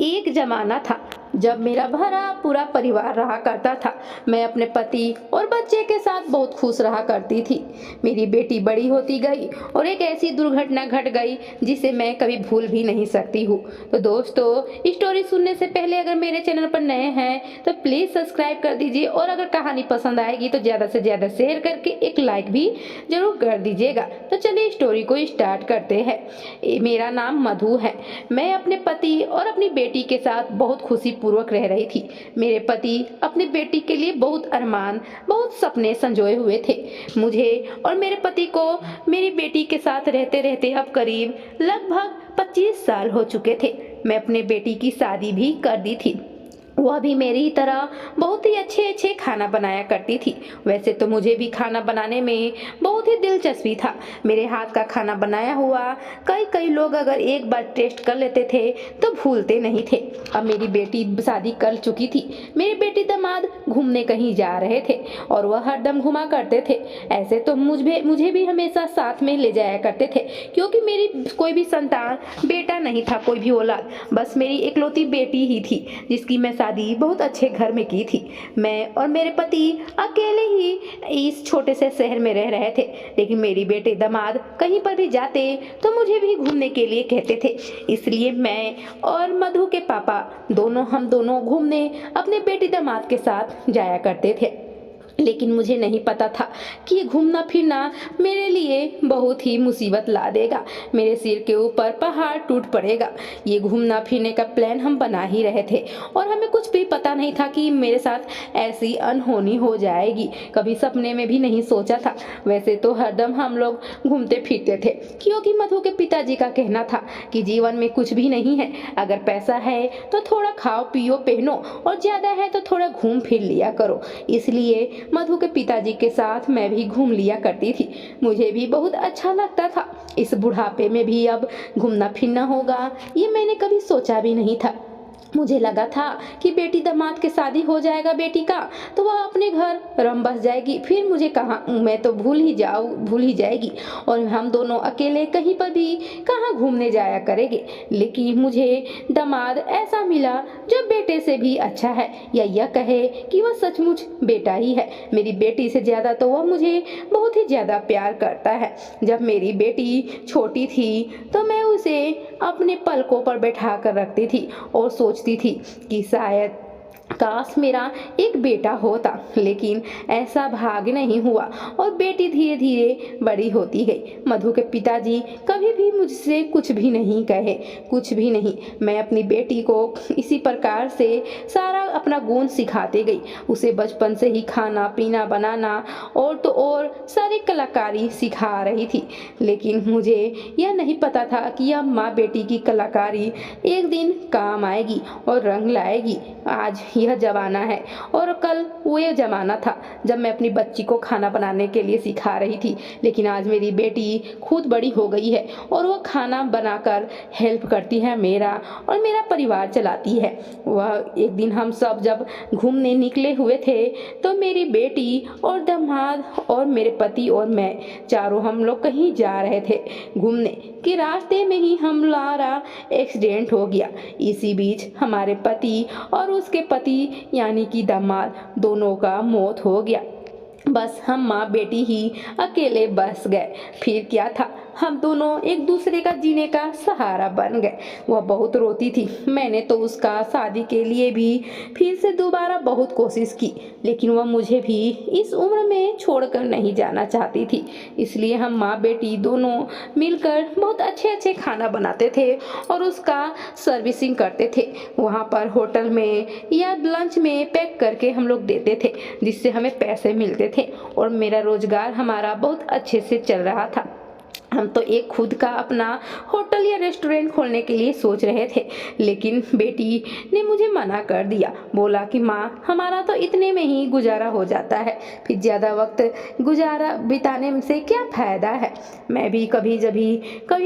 एक जमाना था जब मेरा भरा पूरा परिवार रहा करता था। मैं अपने पति और बच्चे के साथ बहुत खुश रहा करती थी। मेरी बेटी बड़ी होती गई और एक ऐसी दुर्घटना घट गई जिसे मैं कभी भूल भी नहीं सकती हूँ। तो दोस्तों, स्टोरी सुनने से पहले अगर मेरे चैनल पर नए हैं तो प्लीज़ सब्सक्राइब कर दीजिए और अगर कहानी पसंद आएगी तो ज़्यादा से ज़्यादा शेयर करके एक लाइक भी जरूर कर दीजिएगा। तो चलिए स्टोरी को स्टार्ट करते हैं। मेरा नाम मधु है। मैं अपने पति और अपनी बेटी के साथ बहुत खुशी पूर्वक रह रही थी। मेरे पति अपनी बेटी के लिए बहुत अरमान, बहुत सपने संजोए हुए थे। मुझे और मेरे पति को मेरी बेटी के साथ रहते रहते अब करीब लगभग 25 साल हो चुके थे। मैं अपने बेटी की शादी भी कर दी थी। वह भी मेरी ही तरह बहुत ही अच्छे अच्छे खाना बनाया करती थी। वैसे तो मुझे भी खाना बनाने में बहुत ही दिलचस्पी था। मेरे हाथ का खाना बनाया हुआ कई कई लोग अगर एक बार टेस्ट कर लेते थे तो भूलते नहीं थे। अब मेरी बेटी शादी कर चुकी थी। मेरी बेटी दामाद घूमने कहीं जा रहे थे और वह हरदम घुमा करते थे। ऐसे तो मुझे भी हमेशा साथ में ले जाया करते थे, क्योंकि मेरी कोई भी संतान बेटा नहीं था, कोई भी औलाद, बस मेरी इकलौती बेटी ही थी जिसकी मैं शादी बहुत अच्छे घर में की थी। मैं और मेरे पति अकेले ही इस छोटे से शहर में रह रहे थे, लेकिन मेरी बेटे दामाद कहीं पर भी जाते तो मुझे भी घूमने के लिए कहते थे। इसलिए मैं और मधु के पापा हम दोनों घूमने अपने बेटी दामाद के साथ जाया करते थे। लेकिन मुझे नहीं पता था कि ये घूमना फिरना मेरे लिए बहुत ही मुसीबत ला देगा। मेरे सिर के ऊपर पहाड़ टूट पड़ेगा। ये घूमना फिरने का प्लान हम बना ही रहे थे और हमें कुछ भी पता नहीं था कि मेरे साथ ऐसी अनहोनी हो जाएगी। कभी सपने में भी नहीं सोचा था। वैसे तो हरदम हम लोग घूमते फिरते थे, क्योंकि मधु के पिताजी का कहना था कि जीवन में कुछ भी नहीं है, अगर पैसा है तो थोड़ा खाओ पियो पहनो और ज्यादा है तो थोड़ा घूम फिर लिया करो। इसलिए मधु के पिताजी के साथ मैं भी घूम लिया करती थी। मुझे भी बहुत अच्छा लगता था। इस बुढ़ापे में भी अब घूमना फिरना होगा, ये मैंने कभी सोचा भी नहीं था। मुझे लगा था कि बेटी दामाद के शादी हो जाएगा बेटी का तो वह अपने घर रम बस जाएगी, फिर मुझे कहाँ, मैं तो भूल ही जाएगी और हम दोनों अकेले कहीं पर भी कहाँ घूमने जाया करेंगे। लेकिन मुझे दामाद ऐसा मिला जो बेटे से भी अच्छा है, या यह कहे कि वह सचमुच बेटा ही है। मेरी बेटी से ज्यादा तो वह मुझे बहुत ही ज्यादा प्यार करता है। जब मेरी बेटी छोटी थी तो मैं उसे अपने पलकों पर बैठा कर रखती थी और सोचती थी कि शायद काश मेरा एक बेटा होता, लेकिन ऐसा भाग्य नहीं हुआ और बेटी धीरे धीरे बड़ी होती गई। मधु के पिताजी कभी भी मुझसे कुछ भी नहीं कहे, कुछ भी नहीं। मैं अपनी बेटी को इसी प्रकार से सारा अपना गुण सिखाते गई। उसे बचपन से ही खाना पीना बनाना और तो और सारी कलाकारी सिखा रही थी। लेकिन मुझे यह नहीं पता था कि यह माँ बेटी की कलाकारी एक दिन काम आएगी और रंग लाएगी। आज यह जमाना है और कल वो ये जमाना था जब मैं अपनी बच्ची को खाना बनाने के लिए सिखा रही थी। लेकिन आज मेरी बेटी खुद बड़ी हो गई है और वो खाना बनाकर हेल्प करती है, मेरा और मेरा परिवार चलाती है। वह एक दिन हम सब जब घूमने निकले हुए थे तो मेरी बेटी और दामाद और मेरे पति और मैं चारों हम लोग कहीं जा रहे थे घूमने कि रास्ते में ही हमारा एक्सीडेंट हो गया। इसी बीच हमारे पति और उसके पति यानी कि दामाद दोनों का मौत हो गया। बस हम माँ बेटी ही अकेले बस गए। फिर क्या था, हम दोनों एक दूसरे का जीने का सहारा बन गए। वह बहुत रोती थी। मैंने तो उसका शादी के लिए भी फिर से दोबारा बहुत कोशिश की, लेकिन वह मुझे भी इस उम्र में छोड़कर नहीं जाना चाहती थी। इसलिए हम माँ बेटी दोनों मिलकर बहुत अच्छे अच्छे खाना बनाते थे और उसका सर्विसिंग करते थे। वहाँ पर होटल में या लंच में पैक करके हम लोग देते थे, जिससे हमें पैसे मिलते थे और मेरा रोजगार हमारा बहुत अच्छे से चल रहा था। हम तो एक खुद का अपना होटल या रेस्टोरेंट खोलने के लिए सोच रहे थे, लेकिन बेटी ने मुझे मना कर दिया। बोला कि माँ, हमारा तो इतने में ही गुजारा हो जाता है, फिर ज़्यादा वक्त गुजारा बिताने से क्या फ़ायदा है। मैं भी कभी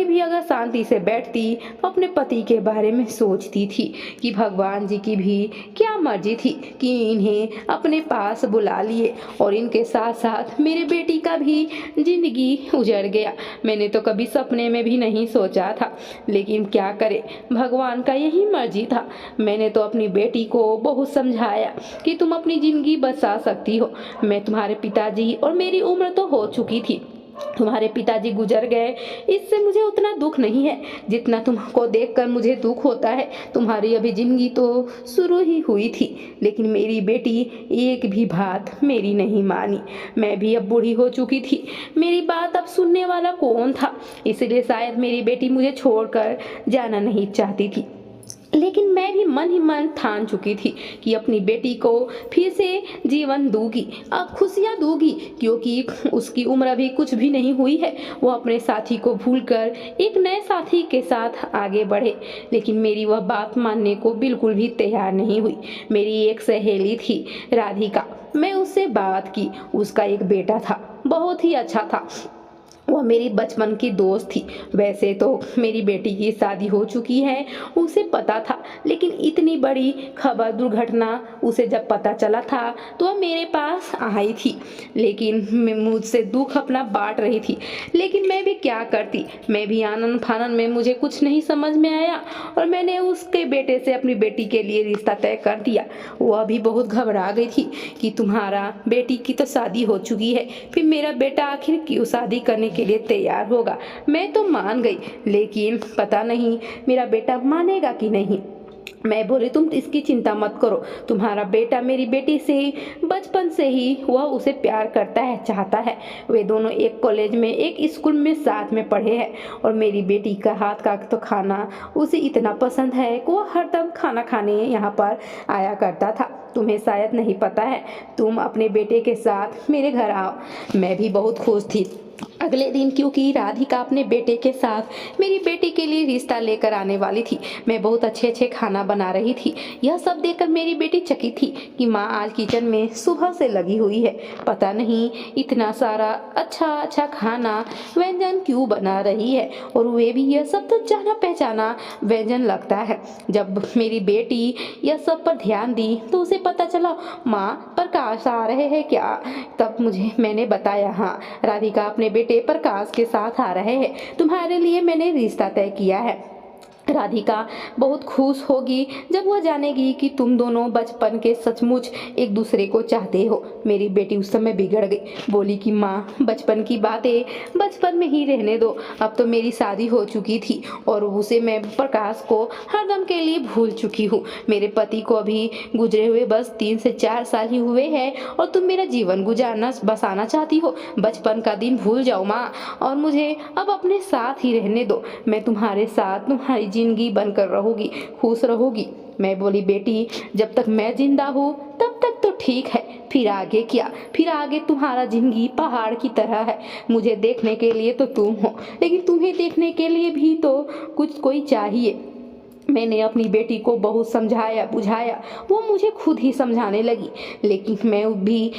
भी अगर शांति से बैठती तो अपने पति के बारे में सोचती थी कि भगवान जी की भी क्या मर्जी थी कि इन्हें अपने पास बुला लिए और इनके साथ साथ मेरे बेटी का भी जिंदगी उजड़ गया। मैंने तो कभी सपने में भी नहीं सोचा था, लेकिन क्या करे, भगवान का यही मर्जी था। मैंने तो अपनी बेटी को बहुत समझाया कि तुम अपनी ज़िंदगी बचा सकती हो। मैं तुम्हारे पिताजी और मेरी उम्र तो हो चुकी थी, तुम्हारे पिताजी गुजर गए, इससे मुझे उतना दुख नहीं है जितना तुमको देखकर मुझे दुख होता है। तुम्हारी अभी जिंदगी तो शुरू ही हुई थी, लेकिन मेरी बेटी एक भी बात मेरी नहीं मानी। मैं भी अब बूढ़ी हो चुकी थी, मेरी बात अब सुनने वाला कौन था, इसलिए शायद मेरी बेटी मुझे छोड़कर जाना नहीं चाहती थी। लेकिन मैं भी मन ही मन ठान चुकी थी कि अपनी बेटी को फिर से जीवन दूंगी, अब खुशियाँ दूंगी, क्योंकि उसकी उम्र अभी कुछ भी नहीं हुई है। वो अपने साथी को भूलकर एक नए साथी के साथ आगे बढ़े, लेकिन मेरी वह बात मानने को बिल्कुल भी तैयार नहीं हुई। मेरी एक सहेली थी राधिका, मैं उससे बात की। उसका एक बेटा था, बहुत ही अच्छा था, वह मेरी बचपन की दोस्त थी। वैसे तो मेरी बेटी की शादी हो चुकी है, उसे पता था, लेकिन इतनी बड़ी खबर दुर्घटना उसे जब पता चला था तो वह मेरे पास आई थी, लेकिन मैं मुझसे दुख अपना बांट रही थी। लेकिन मैं भी क्या करती, मैं भी आनंद फानन में मुझे कुछ नहीं समझ में आया और मैंने उसके बेटे से अपनी बेटी के लिए रिश्ता तय कर दिया। वह भी बहुत घबरा गई थी कि तुम्हारा बेटी की तो शादी हो चुकी है, फिर मेरा बेटा आखिर क्यों शादी करने के लिए तैयार होगा। मैं तो मान गई, लेकिन पता नहीं मेरा बेटा मानेगा कि नहीं। मैं बोली तुम इसकी चिंता मत करो, तुम्हारा बेटा मेरी बेटी से बचपन से ही वह उसे प्यार करता है, चाहता है। वे दोनों एक कॉलेज में एक स्कूल में साथ में पढ़े हैं और मेरी बेटी का हाथ का तो खाना उसे इतना पसंद है कि वह हरदम खाना खाने यहाँ पर आया करता था। तुम्हें शायद नहीं पता है, तुम अपने बेटे के साथ मेरे घर आओ। मैं भी बहुत खुश थी अगले दिन, क्योंकि राधिका अपने बेटे के साथ मेरी बेटी के लिए रिश्ता लेकर आने वाली थी। मैं बहुत अच्छे अच्छे खाना बना रही थी। यह सब देखकर मेरी बेटी चकित थी कि माँ आज किचन में सुबह से लगी हुई है, पता नहीं इतना सारा अच्छा अच्छा खाना व्यंजन क्यों बना रही है, और वे भी यह सब तो जाना पहचाना व्यंजन लगता है। जब मेरी बेटी यह सब पर ध्यान दी तो उसे पता चला माँ प्रकाश आ रहे हैं क्या। तब मैंने बताया, हाँ राधिका अपने बेटे प्रकाश के साथ आ रहे हैं, तुम्हारे लिए मैंने रिश्ता तय किया है। राधिका बहुत खुश होगी जब वह जानेगी कि तुम दोनों बचपन के सचमुच एक दूसरे को चाहते हो। मेरी बेटी उस समय बिगड़ गई, बोली कि माँ बचपन की बातें बचपन में ही रहने दो, अब तो मेरी शादी हो चुकी थी और उसे मैं प्रकाश को हरदम के लिए भूल चुकी हूँ। मेरे पति को अभी गुजरे हुए बस 3 से 4 साल ही हुए हैं और तुम मेरा जीवन गुजारना बसाना चाहती हो। बचपन का दिन भूल जाओ माँ और मुझे अब अपने साथ ही रहने दो। मैं तुम्हारे साथ तुम्हारी जिंदगी बनकर रहूंगी, खुश रहूंगी। मैं बोली बेटी जब तक मैं जिंदा हूँ तब तक तो ठीक है, फिर आगे क्या, फिर आगे तुम्हारा जिंदगी पहाड़ की तरह है। मुझे देखने के लिए तो तुम हो, लेकिन तुम्हें देखने के लिए भी तो कुछ कोई चाहिए। मैंने अपनी बेटी को बहुत समझाया बुझाया, वो मुझे खुद ही समझाने लगी, लेकिन मैं भी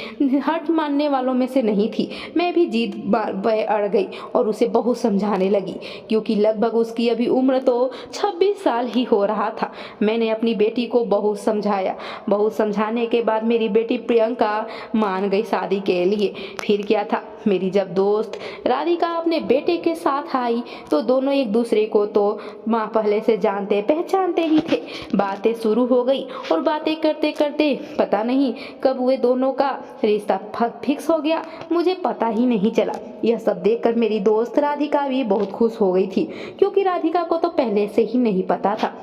हट मानने वालों में से नहीं थी। मैं भी जीत पे अड़ गई और उसे बहुत समझाने लगी, क्योंकि लगभग उसकी अभी उम्र तो 26 साल ही हो रहा था। मैंने अपनी बेटी को बहुत समझाया, बहुत समझाने के बाद मेरी बेटी प्रियंका मान गई शादी के लिए। फिर क्या था, मेरी जब दोस्त राधिका अपने बेटे के साथ आई तो दोनों एक दूसरे को तो माँ पहले से जानते पहचानते ही थे। बातें शुरू हो गई और बातें करते करते पता नहीं कब वे दोनों का रिश्ता फिक्स हो गया, मुझे पता ही नहीं चला। यह सब देखकर मेरी दोस्त राधिका भी बहुत खुश हो गई थी, क्योंकि राधिका को तो पहले से ही नहीं पता था।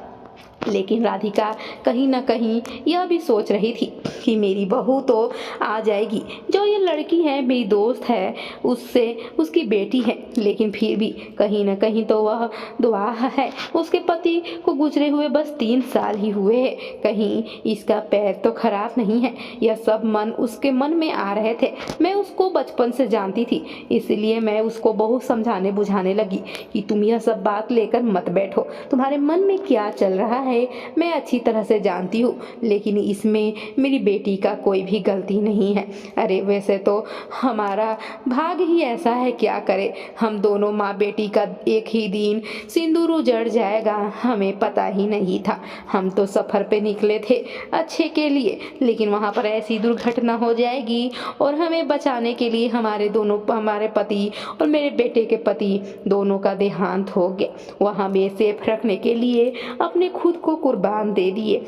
लेकिन राधिका कहीं ना कहीं यह भी सोच रही थी कि मेरी बहू तो आ जाएगी, जो ये लड़की है मेरी दोस्त है उससे उसकी बेटी है, लेकिन फिर भी कहीं ना कहीं तो वह दुआ है। उसके पति को गुजरे हुए बस 3 साल ही हुए हैं, कहीं इसका पैर तो खराब नहीं है। यह सब उसके मन में आ रहे थे। मैं उसको बचपन से जानती थी, इसलिए मैं उसको बहुत समझाने बुझाने लगी कि तुम यह सब बात लेकर मत बैठो, तुम्हारे मन में क्या चल रहा है है मैं अच्छी तरह से जानती हूँ, लेकिन इसमें मेरी बेटी का कोई भी गलती नहीं है। अरे वैसे तो हमारा भाग ही ऐसा है, क्या करे, हम दोनों माँ बेटी का एक ही दिन सिंदूर उजड़ जाएगा, हमें पता ही नहीं था। हम तो सफ़र पे निकले थे अच्छे के लिए, लेकिन वहाँ पर ऐसी दुर्घटना हो जाएगी और हमें बचाने के लिए हमारे पति और मेरे बेटे के पति दोनों का देहांत हो गया। वहाँ हमें सेफ रखने के लिए अपने खुद को कुर्बान दे दिए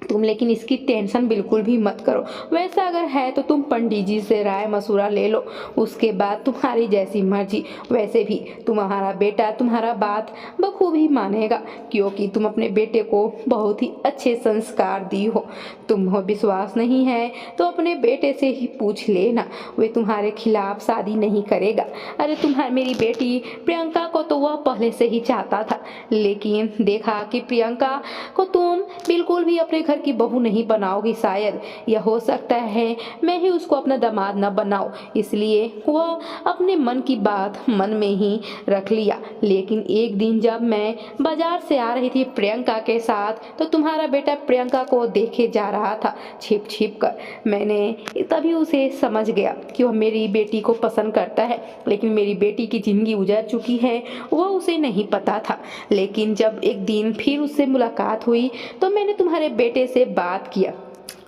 तुम। लेकिन इसकी टेंशन बिल्कुल भी मत करो। वैसा अगर है तो तुम पंडित जी से राय मशुरा ले लो, उसके बाद तुम्हारी जैसी मर्जी। वैसे भी तुम्हारा बेटा तुम्हारा बात बखूबी मानेगा, क्योंकि तुम अपने बेटे को बहुत ही अच्छे संस्कार दी हो। तुम्हें विश्वास नहीं है तो अपने बेटे से ही पूछ लेना, वे तुम्हारे खिलाफ शादी नहीं करेगा। अरे मेरी बेटी प्रियंका को तो वह पहले से ही चाहता था, लेकिन देखा कि प्रियंका को तुम बिल्कुल भी अपने घर की बहू नहीं बनाओगी। शायद यह हो सकता है मैं ही उसको अपना दामाद न बनाऊं, इसलिए वह अपने मन की बात मन में ही रख लिया। लेकिन एक दिन जब मैं बाजार से आ रही थी प्रियंका के साथ, तो तुम्हारा बेटा प्रियंका को देखे जा रहा था छिप छिप कर। मैंने तभी उसे समझ गया कि वह मेरी बेटी को पसंद करता है, लेकिन मेरी बेटी की जिंदगी उजड़ चुकी है वह उसे नहीं पता था। लेकिन जब एक दिन फिर उससे मुलाकात हुई तो मैंने तुम्हारे बेटे से बात किया।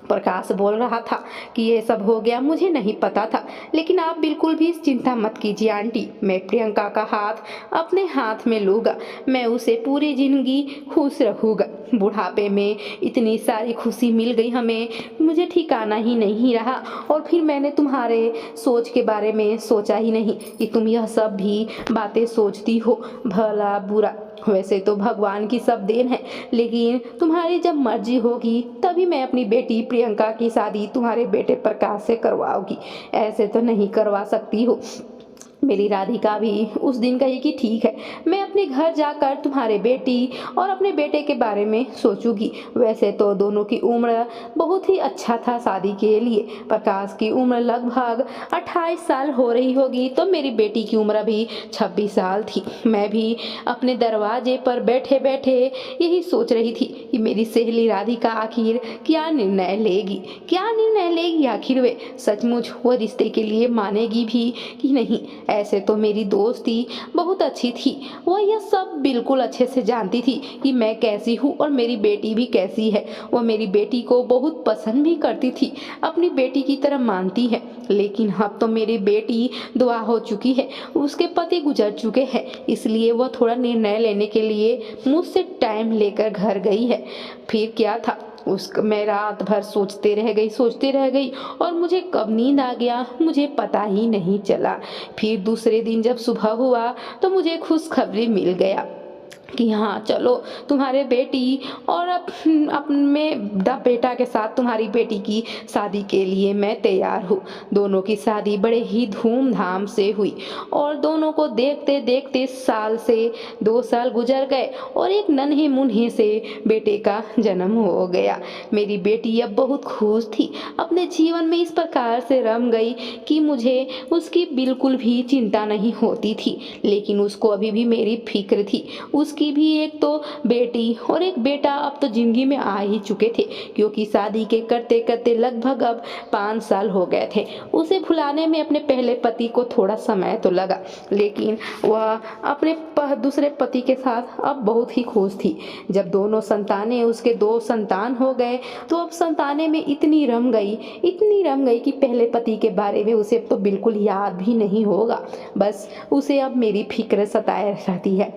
प्रकाश बोल रहा था कि ये सब हो गया, मुझे नहीं पता था, लेकिन आप बिल्कुल भी चिंता मत कीजिए आंटी, मैं प्रियंका का हाथ अपने हाथ में लूँगा, मैं उसे पूरी जिंदगी खुश रखूँगा। बुढ़ापे में इतनी सारी खुशी मिल गई हमें, मुझे ठिकाना ही नहीं रहा। और फिर मैंने तुम्हारे सोच के बारे में सोचा ही नहीं कि तुम यह सब भी बातें सोचती हो, भला बुरा। वैसे तो भगवान की सब देन है, लेकिन तुम्हारी जब मर्जी होगी तभी मैं अपनी बेटी प्रियंका की शादी तुम्हारे बेटे प्रकाश से करवाऊंगी, ऐसे तो नहीं करवा सकती हो। मेरी राधिका भी उस दिन कही कि ठीक है, मैं अपने घर जाकर तुम्हारे बेटी और अपने बेटे के बारे में सोचूंगी। वैसे तो दोनों की उम्र बहुत ही अच्छा था शादी के लिए। प्रकाश की उम्र लगभग 28 साल हो रही होगी, तो मेरी बेटी की उम्र भी 26 साल थी। मैं भी अपने दरवाजे पर बैठे बैठे यही सोच रही थी कि मेरी सहेली राधिका आखिर क्या निर्णय लेगी आखिर वे सचमुच वो रिश्ते के लिए मानेगी भी कि नहीं। ऐसे तो मेरी दोस्ती बहुत अच्छी थी, वह यह सब बिल्कुल अच्छे से जानती थी कि मैं कैसी हूँ और मेरी बेटी भी कैसी है। वह मेरी बेटी को बहुत पसंद भी करती थी, अपनी बेटी की तरह मानती है। लेकिन अब तो मेरी बेटी दुआ हो चुकी है, उसके पति गुजर चुके हैं, इसलिए वह थोड़ा निर्णय लेने के लिए मुझसे टाइम लेकर घर गई है। फिर क्या था, मैं रात भर सोचते रह गई और मुझे कब नींद आ गया मुझे पता ही नहीं चला। फिर दूसरे दिन जब सुबह हुआ तो मुझे खुशखबरी मिल गया कि हाँ चलो, तुम्हारे बेटी और अपने बेटा के साथ तुम्हारी बेटी की शादी के लिए मैं तैयार हूँ। दोनों की शादी बड़े ही धूमधाम से हुई और दोनों को देखते देखते 2 साल गुजर गए और एक नन्हे मुन्ने से बेटे का जन्म हो गया। मेरी बेटी अब बहुत खुश थी, अपने जीवन में इस प्रकार से रम गई कि मुझे उसकी बिल्कुल भी चिंता नहीं होती थी। लेकिन उसको अभी भी मेरी फिक्र थी। उसकी भी एक तो बेटी और एक बेटा अब तो जिंदगी में आ ही चुके थे, क्योंकि शादी के करते करते लगभग अब 5 साल हो गए थे। उसे भुलाने में अपने पहले पति को थोड़ा समय तो लगा, लेकिन वह अपने दूसरे पति के साथ अब बहुत ही खुश थी। जब दोनों संतानें उसके 2 संतान हो गए तो अब संतानें में इतनी रम गई कि पहले पति के बारे में उसे तो बिल्कुल याद भी नहीं होगा। बस उसे अब मेरी फिक्र सताए रहती है।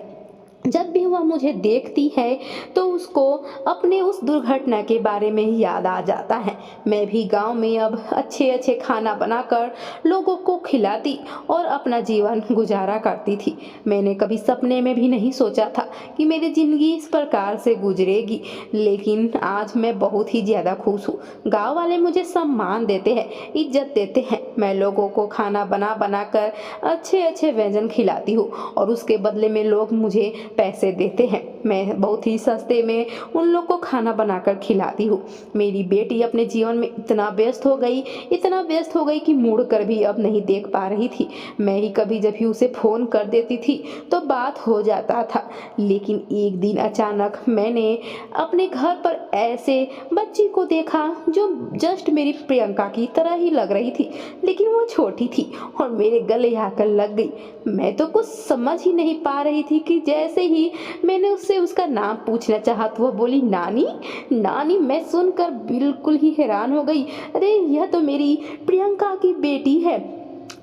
जब भी वह मुझे देखती है तो उसको अपने उस दुर्घटना के बारे में याद आ जाता है। मैं भी गांव में अब अच्छे खाना बनाकर लोगों को खिलाती और अपना जीवन गुजारा करती थी। मैंने कभी सपने में भी नहीं सोचा था कि मेरी ज़िंदगी इस प्रकार से गुजरेगी, लेकिन आज मैं बहुत ही ज़्यादा खुश हूँ। गाँव वाले मुझे सम्मान देते हैं, इज्जत देते हैं। मैं लोगों को खाना बना कर अच्छे व्यंजन खिलाती हूँ और उसके बदले में लोग मुझे पैसे देते हैं। मैं बहुत ही सस्ते में उन लोग को खाना बनाकर खिलाती हूँ। मेरी बेटी अपने जीवन में इतना व्यस्त हो गई कि मुड़ कर भी अब नहीं देख पा रही थी। मैं ही कभी जब भी उसे फ़ोन कर देती थी तो बात हो जाता था। लेकिन एक दिन अचानक मैंने अपने घर पर ऐसे बच्ची को देखा जो जस्ट मेरी प्रियंका की तरह ही लग रही थी, लेकिन वो छोटी थी और मेरे गले आकर लग गई। मैं तो कुछ समझ ही नहीं पा रही थी कि जैसे ही मैंने उससे उसका नाम पूछना चाहा तो वह बोली नानी नानी। मैं सुनकर बिल्कुल ही हैरान हो गई। अरे यह तो मेरी प्रियंका की बेटी है।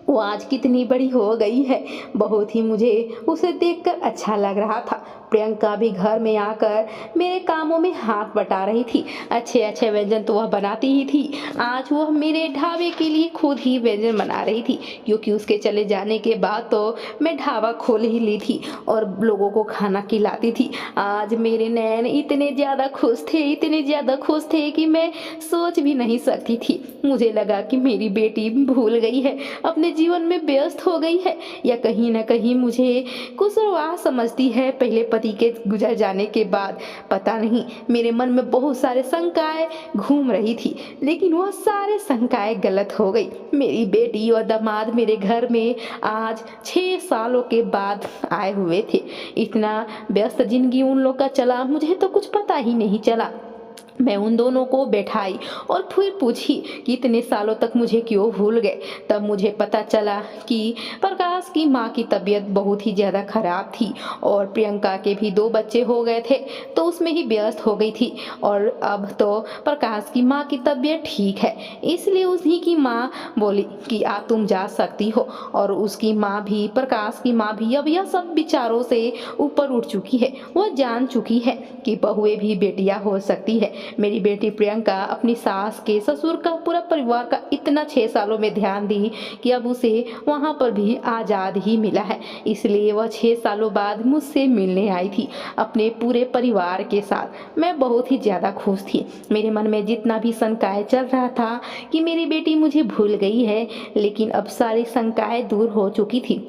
वो आज कितनी बड़ी हो गई है। बहुत ही मुझे उसे देखकर अच्छा लग रहा था। प्रियंका भी घर में आकर मेरे कामों में हाथ बटा रही थी। अच्छे अच्छे व्यंजन तो वह बनाती ही थी। आज वह मेरे ढाबे के लिए खुद ही व्यंजन बना रही थी, क्योंकि उसके चले जाने के बाद तो मैं ढाबा खोल ही ली थी और लोगों को खाना खिलाती थी। आज मेरे नैन इतने ज़्यादा खुश थे कि मैं सोच भी नहीं सकती थी। मुझे लगा कि मेरी बेटी भूल गई है, अपने जीवन में व्यस्त हो गई है, या कहीं ना कहीं मुझे कुशवाहा समझती है पहले पति के गुजर जाने के बाद। पता नहीं, मेरे मन में बहुत सारे शंकाएं घूम रही थी, लेकिन वह सारे शंकाएं गलत हो गई। मेरी बेटी और दामाद मेरे घर में आज 6 सालों के बाद आए हुए थे। इतना व्यस्त जिंदगी उन लोग का चला, मुझे तो कुछ पता ही नहीं चला। मैं उन दोनों को बैठाई और फिर पूछी कि इतने सालों तक मुझे क्यों भूल गए। तब मुझे पता चला कि प्रकाश की माँ की तबीयत बहुत ही ज़्यादा खराब थी और प्रियंका के भी 2 बच्चे हो गए थे, तो उसमें ही व्यस्त हो गई थी। और अब तो प्रकाश की माँ की तबीयत ठीक है, इसलिए उसी की माँ बोली कि तुम जा सकती हो। और उसकी माँ भी, प्रकाश की माँ भी अब यह सब विचारों से ऊपर उठ चुकी है। वह जान चुकी है कि बहुएं भी बेटियां हो सकती है। मेरी बेटी प्रियंका अपनी सास के, ससुर का, पूरा परिवार का इतना 6 सालों में ध्यान दी कि अब उसे वहाँ पर भी आज़ाद ही मिला है। इसलिए वह 6 सालों बाद मुझसे मिलने आई थी अपने पूरे परिवार के साथ। मैं बहुत ही ज़्यादा खुश थी। मेरे मन में जितना भी शंकाएं चल रहा था कि मेरी बेटी मुझे भूल गई है, लेकिन अब सारी शंकाएं दूर हो चुकी थी,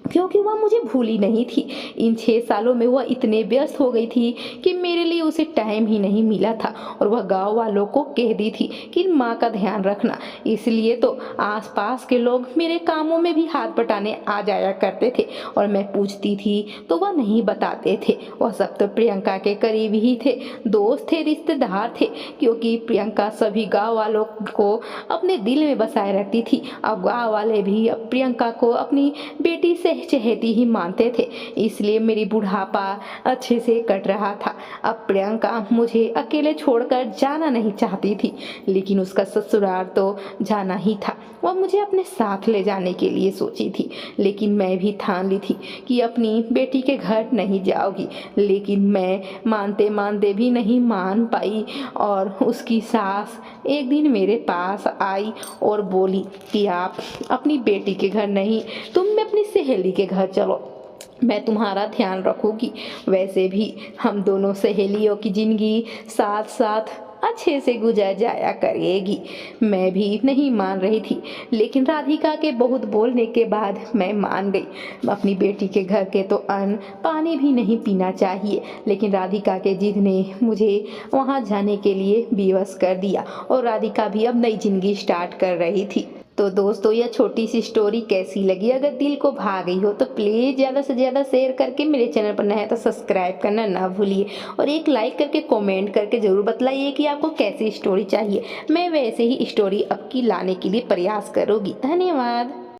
क्योंकि वह मुझे भूली नहीं थी। इन 6 सालों में वह इतने व्यस्त हो गई थी कि मेरे लिए उसे टाइम ही नहीं मिला था। और वह गांव वालों को कह दी थी कि माँ का ध्यान रखना। इसलिए तो आसपास के लोग मेरे कामों में भी हाथ बटाने आ जाया करते थे, और मैं पूछती थी तो वह नहीं बताते थे। वह सब तो प्रियंका के करीब ही थे, दोस्त थे, रिश्तेदार थे, क्योंकि प्रियंका सभी गाँव वालों को अपने दिल में बसाए रखती थी। अब गाँव वाले भी अब प्रियंका को अपनी बेटी से चहेती ही मानते थे। इसलिए मेरी बुढ़ापा अच्छे से कट रहा था। अब प्रियंका मुझे अकेले छोड़कर जाना नहीं चाहती थी, लेकिन उसका ससुराल तो जाना ही था। वह मुझे अपने साथ ले जाने के लिए सोची थी, लेकिन मैं भी ठान ली थी कि अपनी बेटी के घर नहीं जाओगी। लेकिन मैं मानते मानते भी नहीं मान पाई, और उसकी सास एक दिन मेरे पास आई और बोली कि आप अपनी बेटी के घर नहीं, तुम अपनी सहेली के घर चलो, मैं तुम्हारा ध्यान रखूंगी। वैसे भी हम दोनों सहेलियों की जिंदगी साथ साथ अच्छे से गुजर जाया करेगी। मैं भी नहीं मान रही थी, लेकिन राधिका के बहुत बोलने के बाद मैं मान गई। अपनी बेटी के घर के तो अन्न पानी भी नहीं पीना चाहिए, लेकिन राधिका के जिद ने मुझे वहाँ जाने के लिए विवश कर दिया, और राधिका भी अब नई जिंदगी स्टार्ट कर रही थी। तो दोस्तों, यह छोटी सी स्टोरी कैसी लगी? अगर दिल को भा गई हो तो प्लीज़ ज़्यादा से ज़्यादा शेयर करके, मेरे चैनल पर नया है तो सब्सक्राइब करना ना भूलिए, और एक लाइक करके कमेंट करके ज़रूर बतलाइए कि आपको कैसी स्टोरी चाहिए। मैं वैसे ही स्टोरी अब की लाने के लिए प्रयास करूँगी। धन्यवाद।